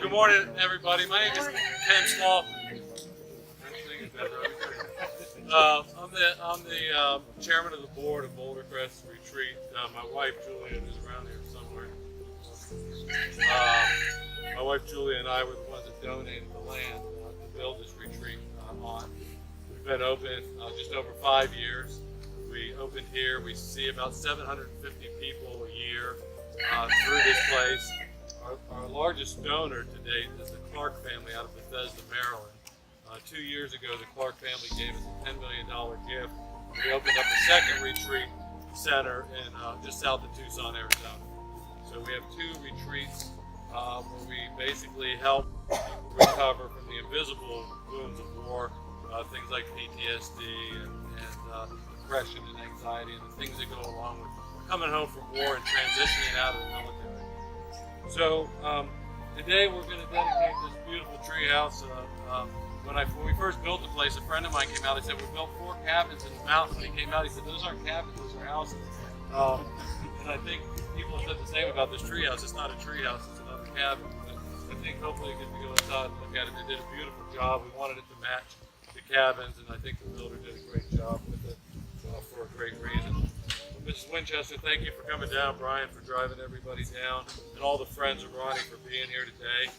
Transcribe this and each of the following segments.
Good morning, everybody. My name is Ken Small. I'm the chairman of the board of Boulder Crest Retreat. My wife Julia is around here somewhere. My wife Julia and I were the ones that donated the land to build this retreat on. We've been open just over 5 years. We opened here. We see about 750 people a year through this place. Our largest donor to date is the Clark family out of Bethesda, Maryland. 2 years ago, the Clark family gave us a $10 million gift. We opened up a second retreat center in just south of Tucson, Arizona. So we have 2 retreats where we basically help people recover from the invisible wounds of war, things like PTSD and depression and anxiety and the things that go along with coming home from war and transitioning out of the military. So today we're going to dedicate this beautiful treehouse. When we first built the place, a friend of mine came out and said, we built 4 cabins in the mountains. When he came out, he said, those aren't cabins, those are houses. And I think people have said the same about this treehouse. It's not a treehouse, it's another cabin. But I think hopefully you get to go inside and look at it. They did a beautiful job. We wanted it to match the cabins, and I think the builder did a great job with it for a great reason. Mrs. Winchester, thank you for coming down. Brian for driving everybody down, and all the friends of Ronnie for being here today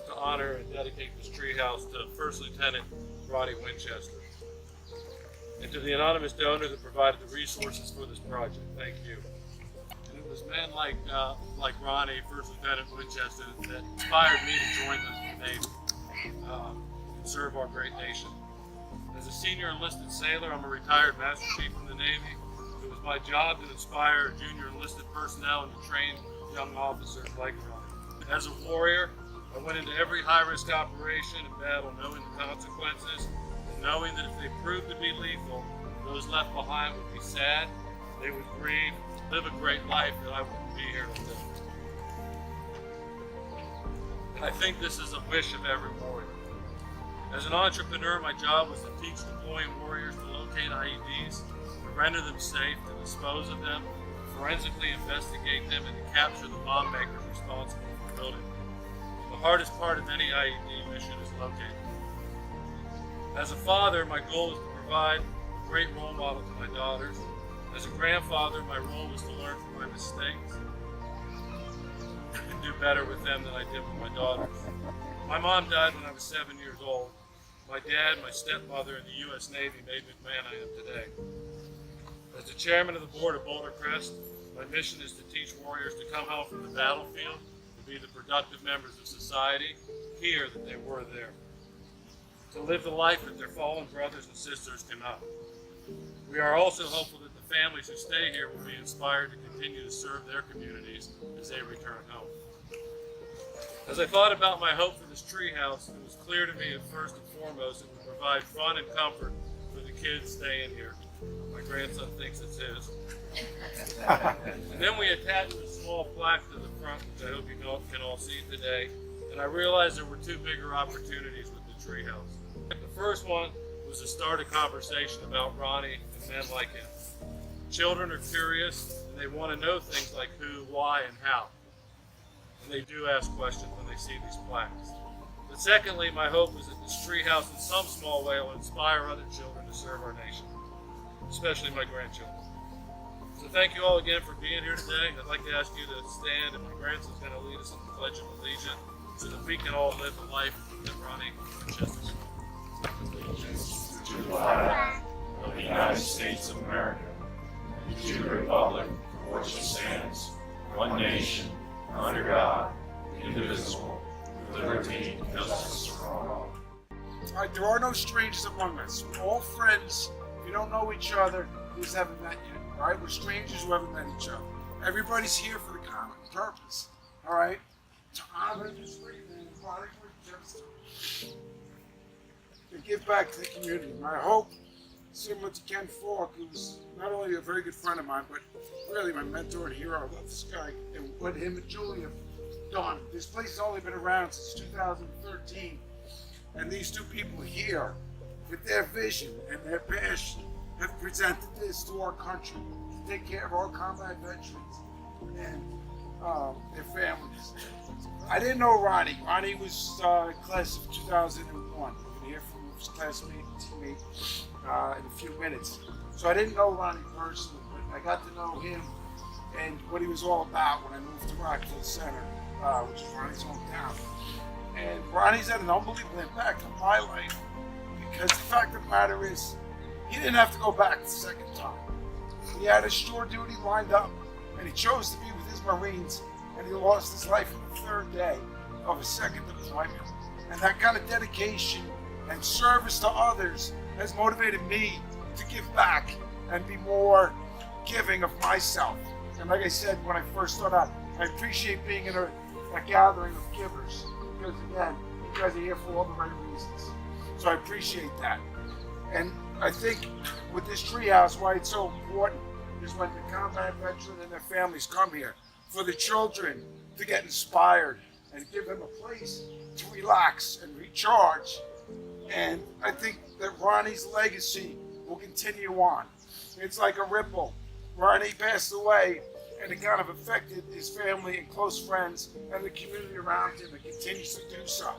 to honor and dedicate this treehouse to First Lieutenant Ronnie Winchester. And to the anonymous donor that provided the resources for this project, thank you. And it was men like Ronnie, First Lieutenant Winchester, that inspired me to join the Navy and serve our great nation. As a senior enlisted sailor, I'm a retired Master Chief in the Navy. It was my job to inspire junior enlisted personnel and to train young officers like Ronnie. As a warrior, I went into every high-risk operation and battle knowing the consequences, and knowing that if they proved to be lethal, those left behind would be sad, they would grieve, live a great life that I wouldn't be here to live. And I think this is a wish of every warrior. As an entrepreneur, my job was to teach deploying warriors to locate IEDs, to render them safe, to dispose of them, to forensically investigate them, and to capture the bomb makers responsible for building them. The hardest part of any IED mission is locating. As a father, my goal is to provide a great role model to my daughters. As a grandfather, my role was to learn from my mistakes and do better with them than I did with my daughters. My mom died when I was 7 years old. My dad, my stepmother, and the U.S. Navy made me the man I am today. As the chairman of the board of Boulder Crest, my mission is to teach warriors to come home from the battlefield, to be the productive members of society, here that they were there. To live the life that their fallen brothers and sisters cannot. We are also hopeful that the families who stay here will be inspired to continue to serve their communities as they return home. As I thought about my hope for this treehouse, it was clear to me at first and foremost it would provide fun and comfort for the kids staying here. My grandson thinks it's his. And then we attached a small plaque to the front, which I hope you can all see today. And I realized there were 2 bigger opportunities with the treehouse. The first one was to start a conversation about Ronnie and men like him. Children are curious, and they want to know things like who, why, and how. And they do ask questions when they see these plaques. But secondly, my hope is that this treehouse in some small way will inspire other children to serve our nation, especially my grandchildren. So thank you all again for being here today. I'd like to ask you to stand, and my grandson's going to lead us in the Pledge of Allegiance so that we can all live the life that Ronnie Winchester. Allegiance to the flag of the United States of America, and to the republic for which it stands, one nation, under God, indivisible, with liberty and justice for all. All right, there are no strangers among us. We're all friends. If you don't know each other, you just haven't met yet. All right, we're strangers who haven't met each other. Everybody's here for the common purpose. All right, to honor this great man, Ronald Winchester, to give back to the community. My hope, similar to Ken Falke, who was not only a very good friend of mine, but really my mentor and hero. I love this guy, and what him and Julie have done. This place has only been around since 2013, and these 2 people here, with their vision and their passion, have presented this to our country to take care of our combat veterans. And their families. I didn't know Ronnie. Ronnie was class of 2001. We're going to hear from his classmate and teammate in a few minutes. So I didn't know Ronnie personally, but I got to know him and what he was all about when I moved to Rockville Center, which is Ronnie's hometown. And Ronnie's had an unbelievable impact on my life because the fact of the matter is, he didn't have to go back the second time. He had a shore duty lined up, and he chose to be with his Marines, and he lost his life on the third day of his second deployment. And that kind of dedication and service to others has motivated me to give back and be more giving of myself. And like I said when I first started out, I appreciate being in a gathering of givers because, again, you guys are here for all the right reasons. So I appreciate that. And I think with this treehouse, why it's so important is when the combat veteran and their families come here, for the children to get inspired and give them a place to relax and recharge. And I think that Ronnie's legacy will continue on. It's like a ripple. Ronnie passed away, and it kind of affected his family and close friends and the community around him, and continues to do so.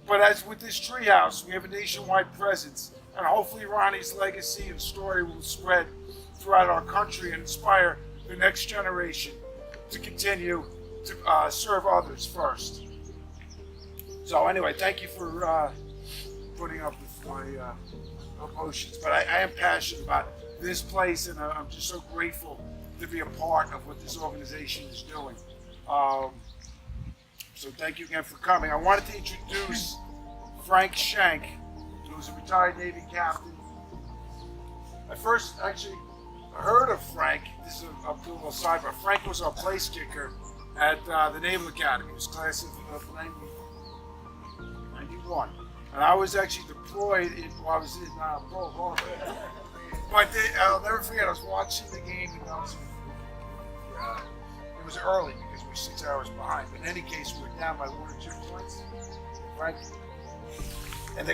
But as with this treehouse, we have a nationwide presence, and hopefully Ronnie's legacy and story will spread throughout our country and inspire the next generation to continue to serve others first. So anyway, thank you for putting up with my emotions. But I am passionate about this place, and I'm just so grateful to be a part of what this organization is doing. So thank you again for coming. I wanted to introduce Frank Schenk, who's a retired Navy captain. I first actually heard of Frank. This is a little sidebar. Frank was our place kicker at the Naval Academy. He was class of 91. And I was actually deployed while I was in Pearl Harbor. But I'll never forget, I was watching the game in it was early because we were 6 hours behind. But in any case, we were down by 1 or 2 points. Frank. And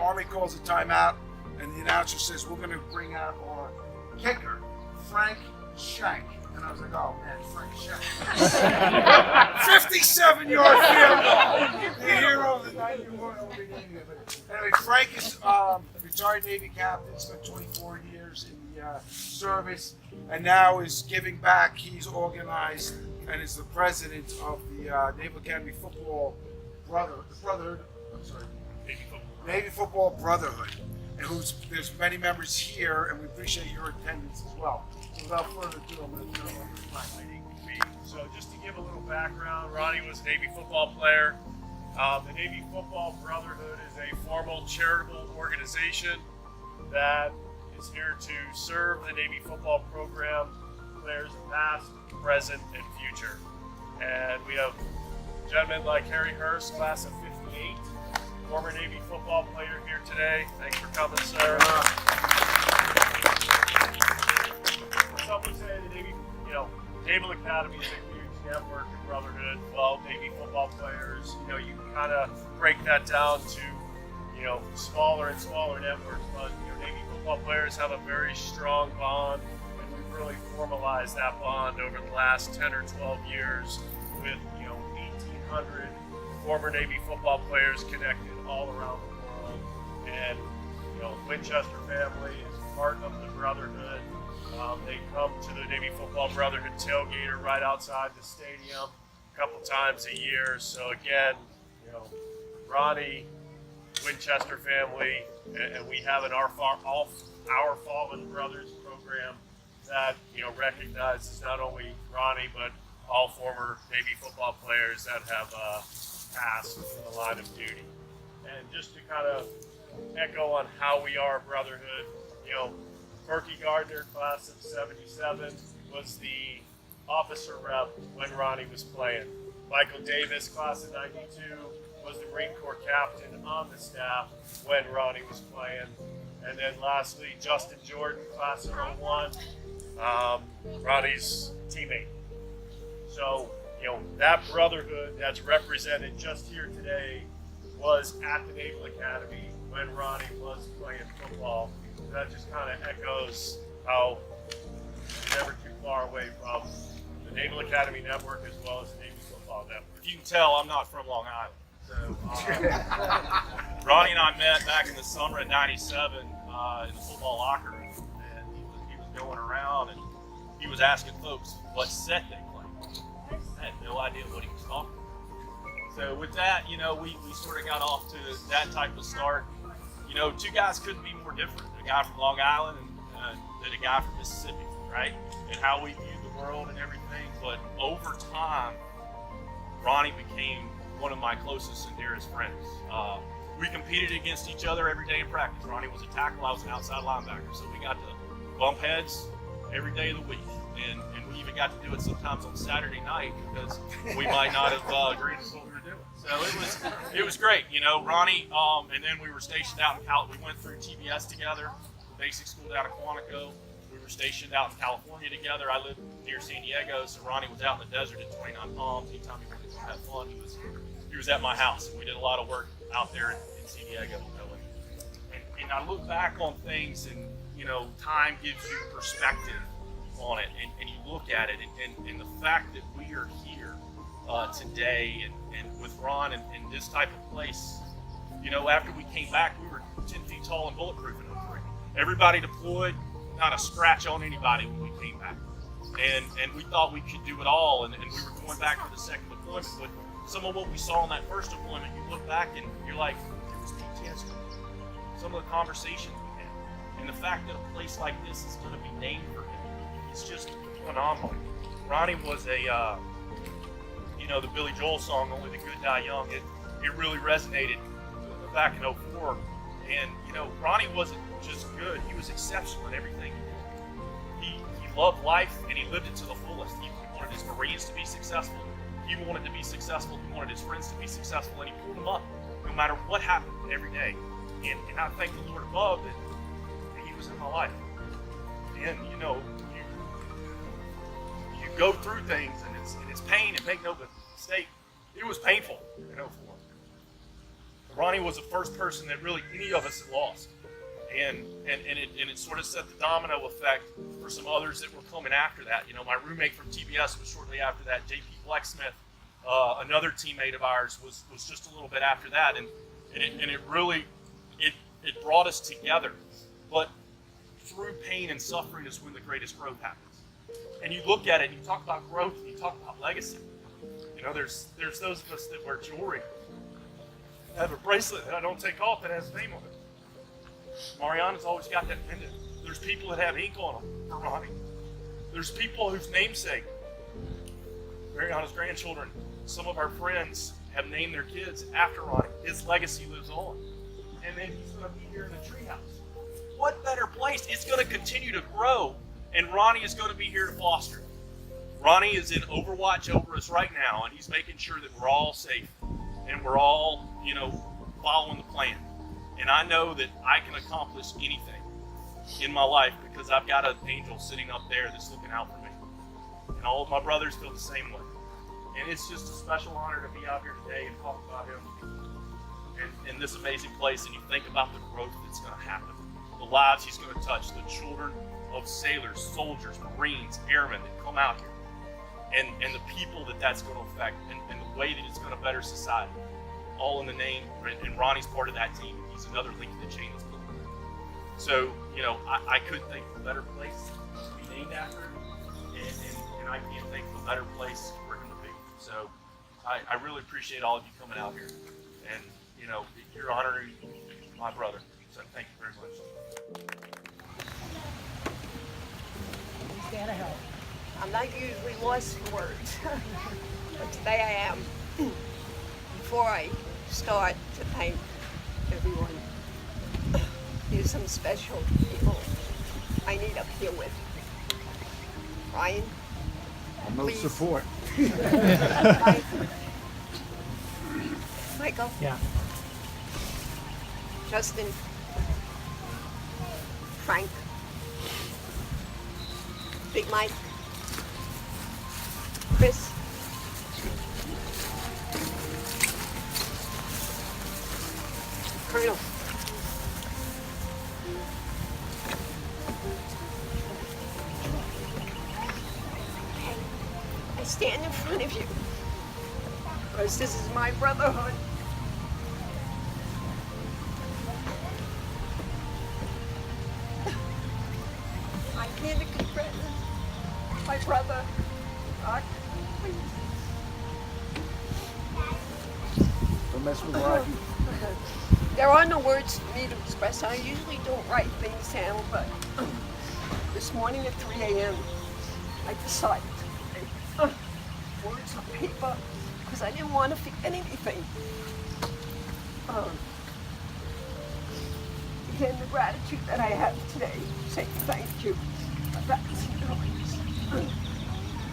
Army calls a timeout, and the announcer says, we're going to bring out our kicker, Frank Schenk. And I was like, oh man, Frank Schenk. 57-yard field goal. The hero of the 91 over game. Anyway, Frank is retired Navy captain, spent 24 years in the service, and now is giving back. He's organized and is the president of the Naval Academy Football Brotherhood. Navy Football Brotherhood, and there's many members here, and we appreciate your attendance as well. So without further ado, I'm going to turn it over to Frank. So just to give a little background, Ronnie was a Navy football player. The Navy Football Brotherhood is a formal charitable organization that is here to serve the Navy football program, players past, present, and future. And we have gentlemen like Harry Hurst, class of 58, former Navy football player here today. Thanks for coming, sir. Some would say the Navy, Naval Academy is a huge network and brotherhood. Well, Navy football players, you can kind of break that down to, smaller and smaller networks. But Navy football players have a very strong bond, and we've really formalized that bond over the last 10 or 12 years with 1,800 former Navy football players connected all around the world. And Winchester family is part of the brotherhood. They come to the Navy Football Brotherhood tailgater right outside the stadium a couple times a year. So again, Ronnie, Winchester family, and we have an Our Fallen Brothers program that recognizes not only Ronnie but all former Navy football players that have passed in the line of duty. And just to kind of echo on how we are a brotherhood, Falke Gardner, class of 77, was the officer rep when Ronnie was playing. Michael Davis, class of 92, was the Marine Corps captain on the staff when Ronnie was playing. And then lastly, Justin Jordan, class of 01, Ronnie's teammate. So, that brotherhood that's represented just here today was at the Naval Academy when Ronnie was playing football. That just kind of echoes how we're never too far away from the Naval Academy Network as well as the Navy Football Network. If you can tell, I'm not from Long Island. So Ronnie and I met back in the summer of '97 in the football locker room, and he was going around and he was asking folks what set they played. I had no idea what he was talking about. So with that, you know, we sort of got off to that type of start. You know, two guys couldn't be more different. A guy from Long Island and a guy from Mississippi, right? And how we viewed the world and everything. But over time, Ronnie became one of my closest and dearest friends. We competed against each other every day in practice. Ronnie was a tackle, I was an outside linebacker. So we got to bump heads every day of the week. And we even got to do it sometimes on Saturday night because we might not have agreed with what we were doing. So it was great, you know. Ronnie, and then we were stationed out in we went through TBS together, basic school down in Quantico. We were stationed out in California together. I lived near San Diego, so Ronnie was out in the desert at 29 Palms. Anytime he wanted to come have fun, he was at my house. We did a lot of work out there in San Diego. And I look back on things, and you know, time gives you perspective on it, and you look at it, and the fact that we are here today, and with Ron and this type of place. You know, after we came back, we were 10 feet tall and bulletproof in 03. Everybody deployed, not a scratch on anybody when we came back. And we thought we could do it all, and we were going back for the second deployment. But some of what we saw in that first deployment, you look back and you're like, it was PTSD. Some of the conversations we had, and the fact that a place like this is going to be named for him, it's just phenomenal. Ronnie was you know, the Billy Joel song, Only the Good Die Young, it really resonated back in 04. And, you know, Ronnie wasn't just good, he was exceptional in everything he did. He loved life, and he lived it to the fullest. He wanted his Marines to be successful. He wanted to be successful. He wanted his friends to be successful, and he pulled them up no matter what happened every day. And I thank the Lord above that he was in my life. And, you know, you go through things, and it's pain, and make no mistake, it was painful in 04. Ronnie was the first person that really any of us had lost. And it sort of set the domino effect for some others that were coming after that. You know, my roommate from TBS was shortly after that. JP Blacksmith, another teammate of ours, was just a little bit after that. And it really it brought us together. But through pain and suffering is when the greatest growth happens. And you look at it and you talk about growth and you talk about legacy. You know, there's those of us that wear jewelry. I have a bracelet that I don't take off that has his name on it. Marianna's always got that pendant. There's people that have ink on them for Ronnie. There's people whose namesake, Marianna's grandchildren, some of our friends have named their kids after Ronnie. His legacy lives on. And then he's going to be here in the Treehouse. What better place? It's going to continue to grow, and Ronnie is going to be here to foster it. Ronnie is in overwatch over us right now, and he's making sure that we're all safe and we're all, you know, following the plan. And I know that I can accomplish anything in my life because I've got an angel sitting up there that's looking out for me. And all of my brothers feel the same way. And it's just a special honor to be out here today and talk about him in this amazing place. And you think about the growth that's going to happen, the lives he's going to touch, the children of sailors, soldiers, Marines, airmen that come out here, and the people that's going to affect, and the way that it's going to better society, all in the name, and Ronnie's part of that team. He's another link in the chain that's building. So, you know, I couldn't think of a better place to be named after him, and I can't think of a better place for him to be. So I really appreciate all of you coming out here, and, you know, you're honoring my brother. So thank you very much. I'm not usually lost for words, but today I am. Before I start to thank everyone, there's some special people I need up here with. Ryan, No please. support. Michael. Yeah. Justin. Frank. Big Mike. Chris. Colonel. stand in front of you because this is my brotherhood. I'm here to confess my brother, Rock. Don't mess with Rocky. There are no words for me to express. I usually don't write things down, but this morning at 3 a.m. I decided to write words on paper because I didn't want to forget anything. Again, the gratitude that I have today, saying thank you back to you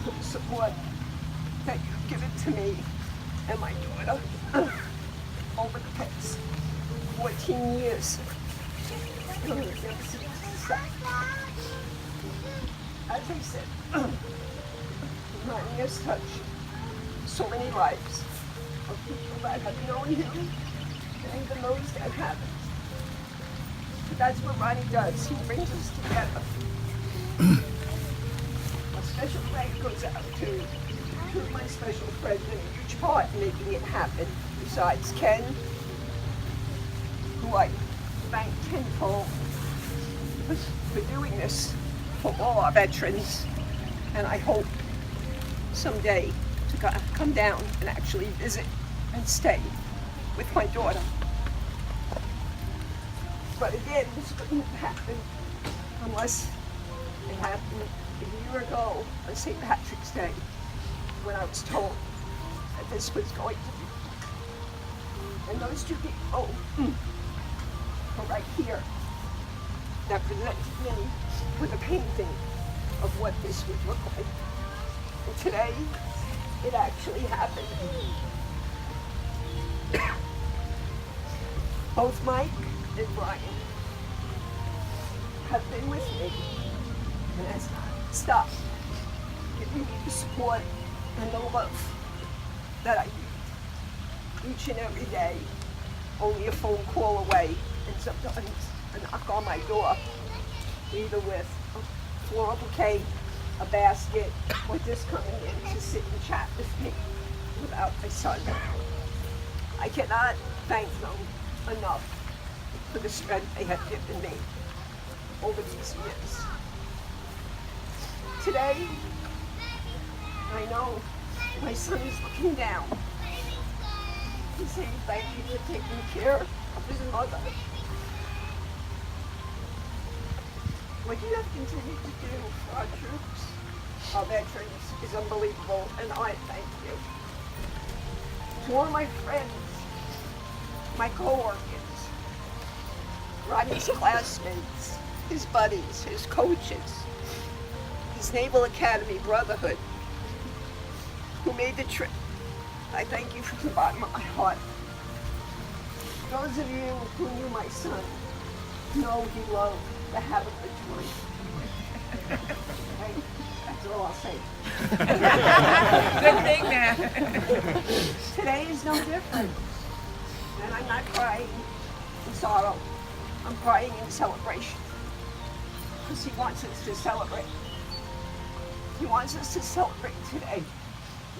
for the support that you've given to me and my daughter over the past 14 years. As I said, Ronnie has touched so many lives of people that have known him and even those that haven't. But that's what Ronnie does. He brings us together. A special thank goes out to my special friend in a huge part in making it happen, besides Ken, who I thank tenfold for doing this for all our veterans. And I hope someday to come down and actually visit and stay with my daughter. But again, this couldn't happen unless it happened a year ago on St. Patrick's Day, when I was told that this was going to be. And those two people are right here that presented me with a painting of what this would look like. And today, it actually happened. Both Mike and Brian have been with me and has not stopped giving me the support and the love that I need each and every day, only a phone call away, and sometimes a knock on my door, either with a floral bouquet, a basket, or just coming in to sit and chat with me without my son. I cannot thank them enough for the strength they have given me over these years. Today, I know my son is looking down. He's saying thank you for taking care of his mother. What you have continued to do for our troops, our veterans, is unbelievable, and I thank you. To all my friends, my co-workers, Ronnie's classmates, his buddies, his coaches, his Naval Academy Brotherhood, who made the trip. I thank you from the bottom of my heart. Those of you who knew my son know he loved to have a good time. Okay? That's all I'll say. Good thing, man. Today is no different. And I'm not crying in sorrow. I'm crying in celebration. Because he wants us to celebrate. He wants us to celebrate today,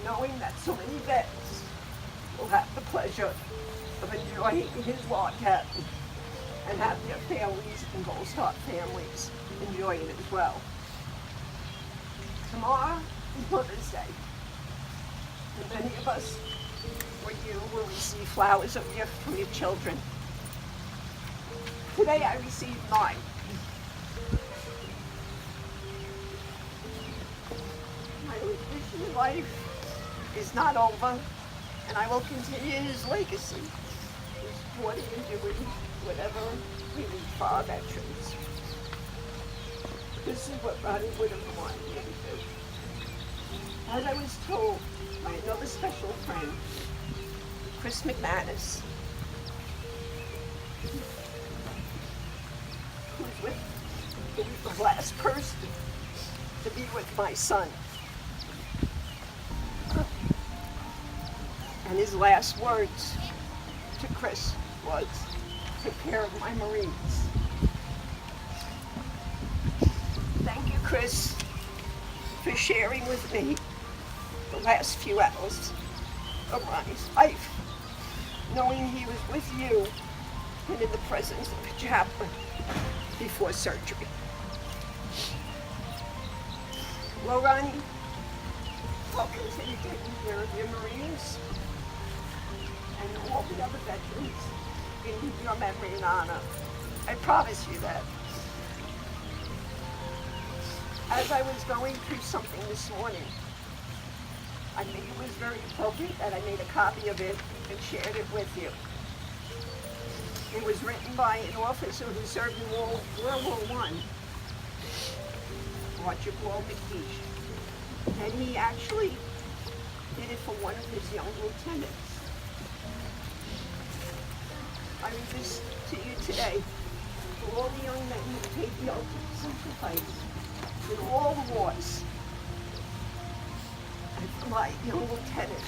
knowing that so many vets will have the pleasure of enjoying his log cabin and have their families and Gold Star families enjoying it as well. Tomorrow is Mother's Day, and many of us, or you, will receive flowers of gift from your children. Today I received mine. My mission in life is not over, and I will continue his legacy, supporting and doing whatever we need for our veterans. This is what Ronnie would have wanted me to do. As I was told by another special friend, Chris McManus, who was the last person to be with my son. And his last words to Chris was, "Take care of my Marines." Thank you, Chris, for sharing with me the the last few hours of Ronnie's life, knowing he was with you and in the presence of a chaplain before surgery. Well, Ronnie, I'll continue taking care of your Marines and all the other veterans in your memory and honor. I promise you that. As I was going through something this morning, I think it was very appropriate that I made a copy of it and shared it with you. It was written by an officer who served in World War I, Archibald McGeish. And he actually did it for one of his young lieutenants. I read this to you today for all the young men who paid the ultimate sacrifice in all the wars, and for my young lieutenant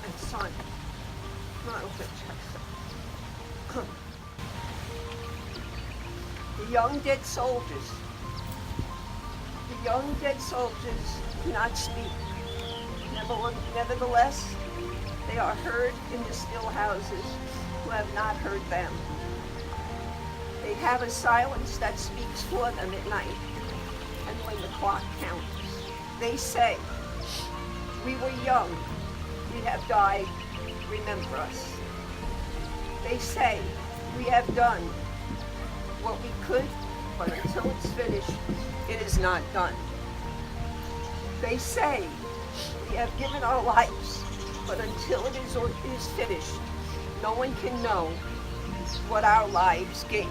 and son, Ronald Winchester. The young dead soldiers do not speak. Nevertheless, they are heard in the still houses who have not heard them. They have a silence that speaks for them at night and when the clock counts. They say, "We were young, we have died, remember us." They say, "We have done what we could, but until it's finished, it is not done." They say, "We have given our lives, but until it is finished, no one can know what our lives gave."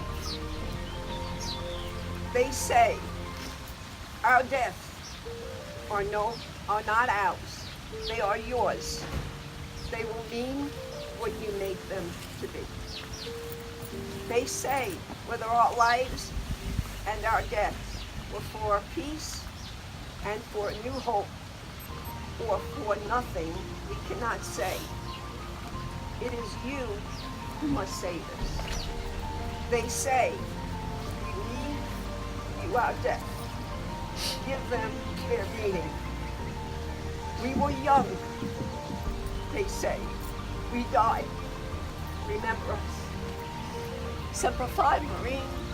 They say, "Our deaths are not ours. They are yours. They will mean what you make them to be." They say, whether our lives and our deaths were for peace and for a new hope, or for nothing, we cannot say. It is you who must save us. They say, "We leave you our death. Give them their meaning." We were young, they say. We died. Remember us. Semper Fi, Marines.